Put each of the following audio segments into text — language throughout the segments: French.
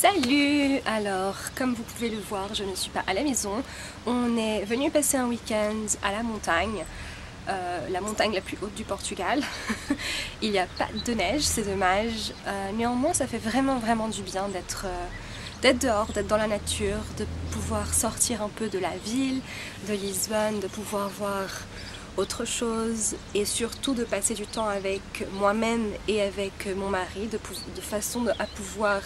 Salut! Alors, comme vous pouvez le voir, je ne suis pas à la maison. On est venu passer un week-end à la montagne la plus haute du Portugal. Il n'y a pas de neige, c'est dommage. Néanmoins, ça fait vraiment du bien d'être dehors, d'être dans la nature, de pouvoir sortir un peu de la ville, de Lisbonne, de pouvoir voir autre chose et surtout de passer du temps avec moi-même et avec mon mari de façon à pouvoir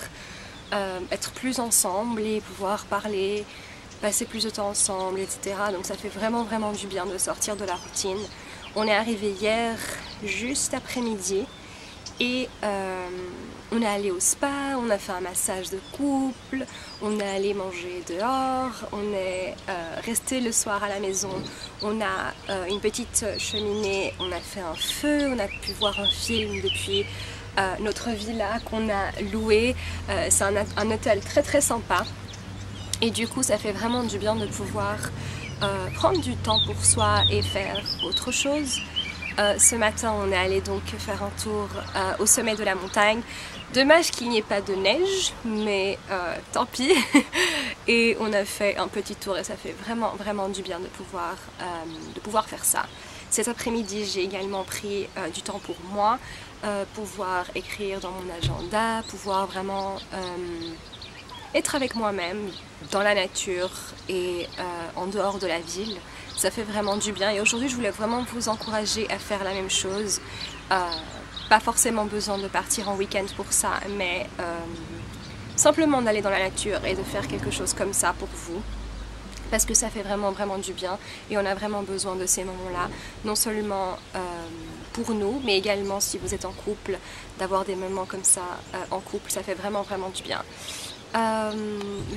être plus ensemble et pouvoir parler, passer plus de temps ensemble, etc. Donc ça fait vraiment du bien de sortir de la routine. On est arrivé hier juste après-midi et on est allé au spa, on a fait un massage de couple, on est allé manger dehors, on est resté le soir à la maison, on a une petite cheminée, on a fait un feu, on a pu voir un film depuis notre villa qu'on a loué. C'est un hôtel très sympa et du coup ça fait vraiment du bien de pouvoir prendre du temps pour soi et faire autre chose. Ce matin on est allé donc faire un tour au sommet de la montagne. Dommage qu'il n'y ait pas de neige, mais tant pis. Et on a fait un petit tour et ça fait vraiment du bien de pouvoir faire ça. Cet après-midi j'ai également pris du temps pour moi, pouvoir écrire dans mon agenda, pouvoir vraiment être avec moi-même dans la nature et en dehors de la ville. Ça fait vraiment du bien et aujourd'hui je voulais vraiment vous encourager à faire la même chose. Pas forcément besoin de partir en week-end pour ça, mais simplement d'aller dans la nature et de faire quelque chose comme ça pour vous. Parce que ça fait vraiment du bien et on a vraiment besoin de ces moments-là, non seulement pour nous, mais également si vous êtes en couple, d'avoir des moments comme ça en couple, ça fait vraiment du bien.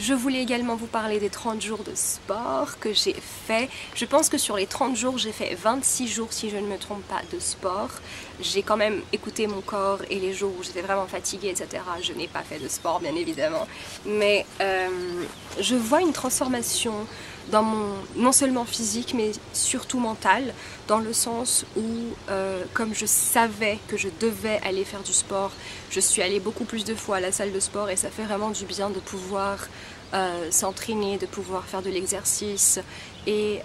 Je voulais également vous parler des 30 jours de sport que j'ai fait. Je pense que sur les 30 jours, j'ai fait 26 jours, si je ne me trompe pas, de sport. J'ai quand même écouté mon corps et les jours où j'étais vraiment fatiguée, etc. Je n'ai pas fait de sport, bien évidemment. Mais je vois une transformation dans mon, non seulement physique, mais surtout mental, dans le sens où, comme je savais que je devais aller faire du sport, je suis allée beaucoup plus de fois à la salle de sport et ça fait vraiment du bien de pouvoir s'entraîner, de pouvoir faire de l'exercice et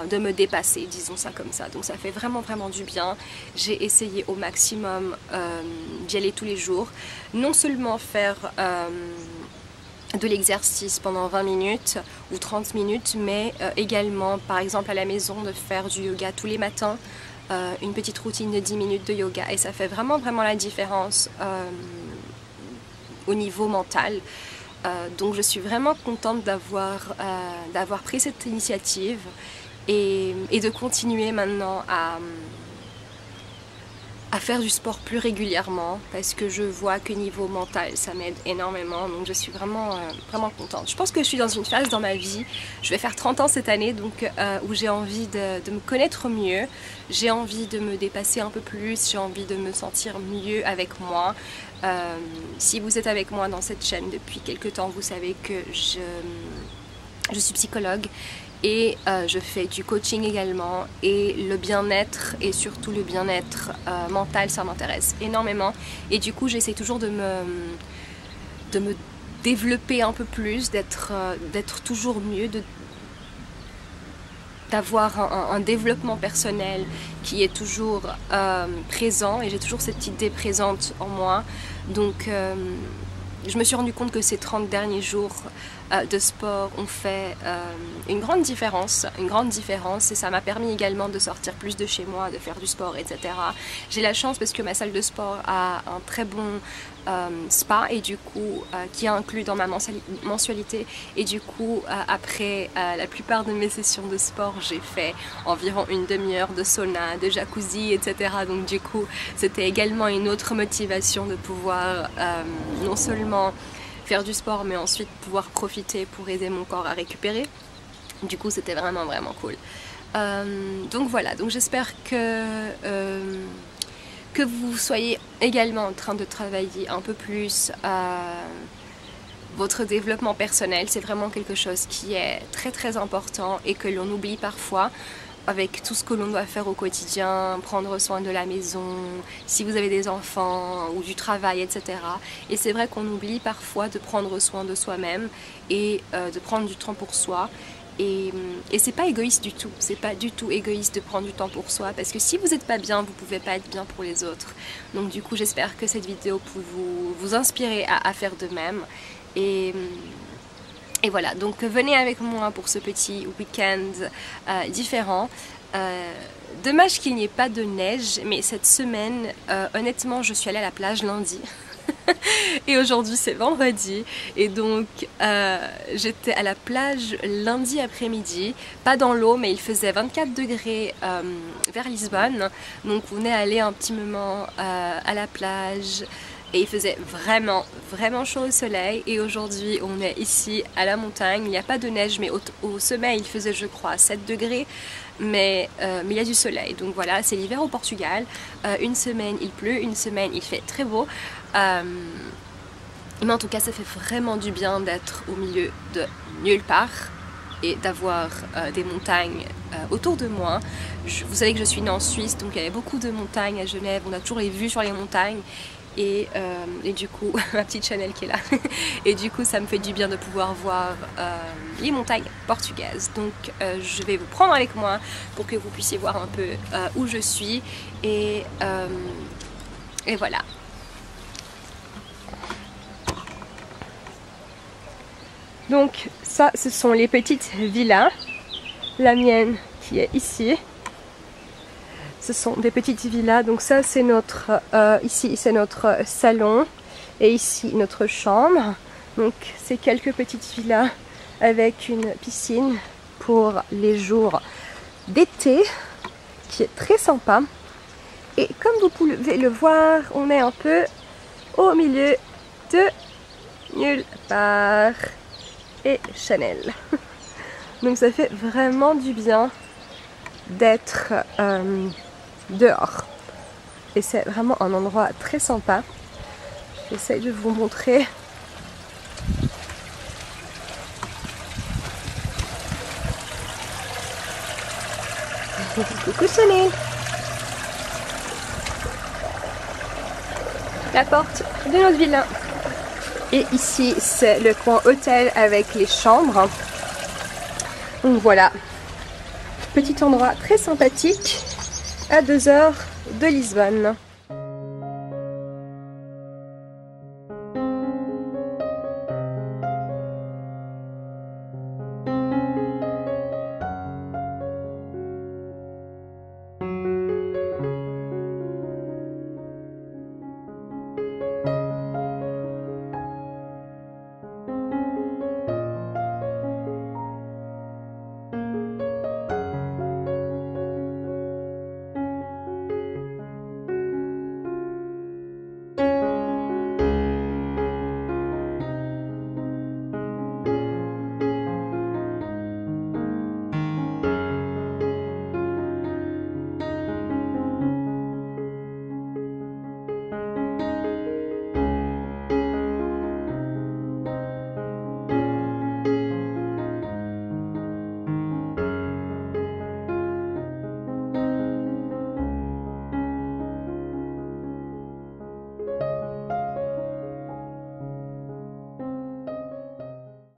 de me dépasser, disons ça comme ça. Donc ça fait vraiment du bien. J'ai essayé au maximum d'y aller tous les jours, non seulement faire de l'exercice pendant 20 minutes ou 30 minutes, mais également par exemple à la maison de faire du yoga tous les matins, une petite routine de 10 minutes de yoga et ça fait vraiment la différence au niveau mental. Donc je suis vraiment contente d'avoir pris cette initiative et de continuer maintenant à faire du sport plus régulièrement parce que je vois que niveau mental ça m'aide énormément, donc je suis vraiment contente. Je pense que je suis dans une phase dans ma vie, je vais faire 30 ans cette année, donc où j'ai envie de me connaître mieux, j'ai envie de me dépasser un peu plus, j'ai envie de me sentir mieux avec moi. Si vous êtes avec moi dans cette chaîne depuis quelques temps, vous savez que je suis psychologue et je fais du coaching également et le bien-être et surtout le bien-être mental ça m'intéresse énormément et du coup j'essaie toujours de me développer un peu plus, d'être toujours mieux, d'avoir un développement personnel qui est toujours présent et j'ai toujours cette idée présente en moi. Donc je me suis rendu compte que ces 30 derniers jours de sport ont fait une grande différence et ça m'a permis également de sortir plus de chez moi, de faire du sport, etc. J'ai la chance parce que ma salle de sport a un très bon spa et du coup qui est inclus dans ma mensualité et du coup après la plupart de mes sessions de sport j'ai fait environ une demi-heure de sauna, de jacuzzi, etc. Donc du coup c'était également une autre motivation de pouvoir non seulement faire du sport mais ensuite pouvoir profiter pour aider mon corps à récupérer. Du coup c'était vraiment cool. Donc voilà, donc j'espère que vous soyez également en train de travailler un peu plus votre développement personnel. C'est vraiment quelque chose qui est très important et que l'on oublie parfois. avec tout ce que l'on doit faire au quotidien, prendre soin de la maison, si vous avez des enfants ou du travail, etc. Et c'est vrai qu'on oublie parfois de prendre soin de soi-même et de prendre du temps pour soi. Et c'est pas égoïste du tout, c'est pas du tout égoïste de prendre du temps pour soi, parce que si vous n'êtes pas bien, vous pouvez pas être bien pour les autres. Donc du coup j'espère que cette vidéo peut vous inspirer à faire de même. Et voilà, donc venez avec moi pour ce petit week-end différent. Dommage qu'il n'y ait pas de neige, mais cette semaine, honnêtement, je suis allée à la plage lundi. Et aujourd'hui c'est vendredi et donc j'étais à la plage lundi après-midi, pas dans l'eau mais il faisait 24 degrés vers Lisbonne, donc on est allé un petit moment à la plage et il faisait vraiment chaud au soleil. Et aujourd'hui on est ici à la montagne, il n'y a pas de neige mais au sommet il faisait je crois 7 degrés. Mais il y a du soleil, donc voilà, c'est l'hiver au Portugal. Une semaine il pleut, une semaine il fait très beau. Mais en tout cas ça fait vraiment du bien d'être au milieu de nulle part et d'avoir des montagnes autour de moi. Vous savez que je suis née en Suisse, donc il y avait beaucoup de montagnes à Genève, on a toujours les vues sur les montagnes. Et du coup, ma petite Chanel qui est là, et du coup ça me fait du bien de pouvoir voir les montagnes portugaises. Donc je vais vous prendre avec moi pour que vous puissiez voir un peu où je suis. Et voilà. Donc ça, ce sont les petites villas. La mienne qui est ici. Ce sont des petites villas, donc ça c'est notre, ici c'est notre salon et ici notre chambre. Donc c'est quelques petites villas avec une piscine pour les jours d'été qui est très sympa. Et comme vous pouvez le voir, on est un peu au milieu de nulle part. Et Chanel. Donc ça fait vraiment du bien d'être dehors et c'est vraiment un endroit très sympa. J'essaye de vous montrer. Coucou Chanel. La porte de notre villa. Et ici c'est le coin hôtel avec les chambres. Donc voilà, petit endroit très sympathique à 2 heures de Lisbonne.